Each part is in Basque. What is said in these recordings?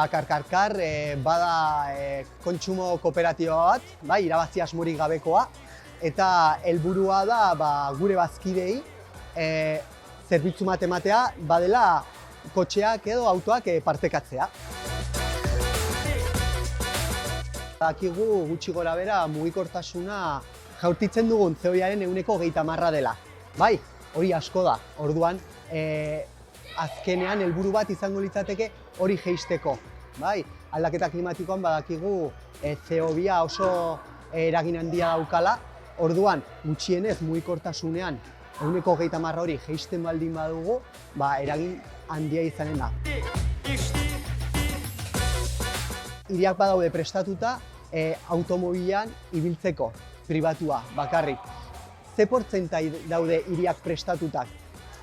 Karkarkar bada kontsumo kooperatiba bat, bai, irabazi asmorik gabekoa, eta helburua da gure bazkidei zerbitzu bat ematea badela kotxeak edo autoak partekatzea. Dakigu gutxi gora bera mugikortasuna jaurtitzen dugun CO2aren 30% dela. Bai, hori asko da. Orduan, azkenean helburu bat izango litzateke hori jeisteko. Bai, aldaketa klimatikoan badakigu CO2 oso eragin handia daukala. Orduan, gutxienez mugikortasunean 30% hori jeisten baldin badugu, eragin handia izanen da. Hiriak badaude prestatuta automobilan ibiltzeko, pribatua, bakarrik. Ze portzentai daude hiriak prestatutak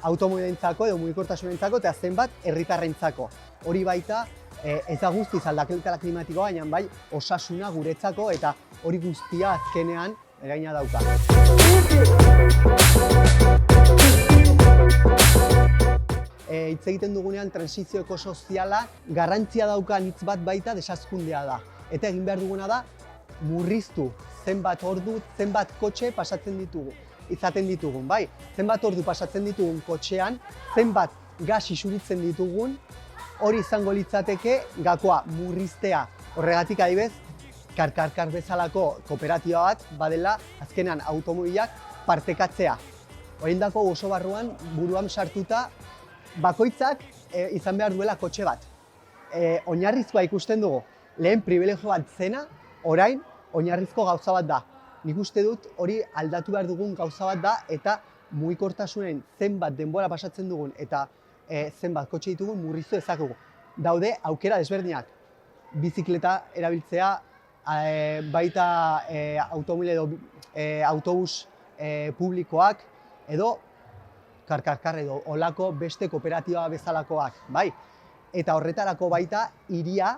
automobilentzako edo mugikortasunentzako eta zenbat herritarrentzako. Hori baita ez da guztiz aldaketa klimatikoa, baina bai osasuna guretzako eta hori guztia azkenean eragina dauka. Hitz egiten dugunean transizio ekosoziala garrantzia daukan hitz bat baita desazkundea da. Eta egin behar duguna da murriztu zenbat ordu, zenbat kotxe izaten ditugun, bai? Zenbat ordu pasatzen ditugun kotxean, zenbat gas isuritzen ditugun, hori izango litzateke gakoa murriztea. Horregatik adibez, Karkarkar bezalako kooperatiba bat badela azkenan automobilak partekatzea. Horiendako oso barruan buruan sartuta bakoitzak izan behar duela kotxe bat. Oinarrizkoa ikusten dugu, lehen pribilegio bat zena, orain oinarrizko gauza bat da. Nik uste dut hori aldatu behar dugun gauza bat da eta mugikortasunen zenbat denbora pasatzen dugun eta zenbat kotxe ditugun murriztu dezakegu. Daude aukera desberdinak. Bizikleta erabiltzea, baita automobil edo autobus publikoak edo Karkarkar edo olako beste kooperatiba bezalakoak, bai? Eta horretarako baita hiria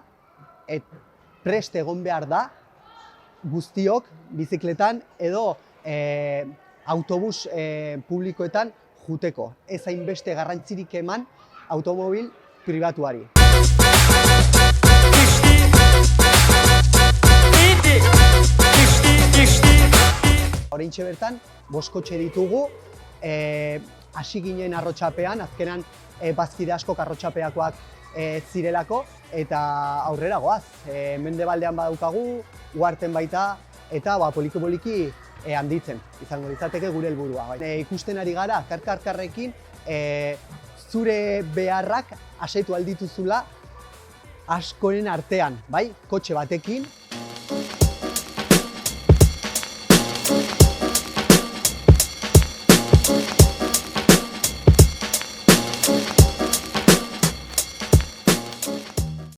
prest egon behar da guztiok bizikletan edo autobus publikoetan juteko. Ez hainbeste garrantzirik eman automobil pribatuari. Oraintxe bertan, 5 kotxe ditugu, hasi ginen arrotxapean, azkenan bazkide askok arrotxapeakoak zirelako, eta aurrera goaz. Mendebaldean badaukagu, uharten baita, eta poliki-poliki handitzen izango litzateke gure helburua. Ikusten ari gara, Karkarkarrekin zure beharrak asetu aldituzula askoren artean, bai? Kotxe batekin,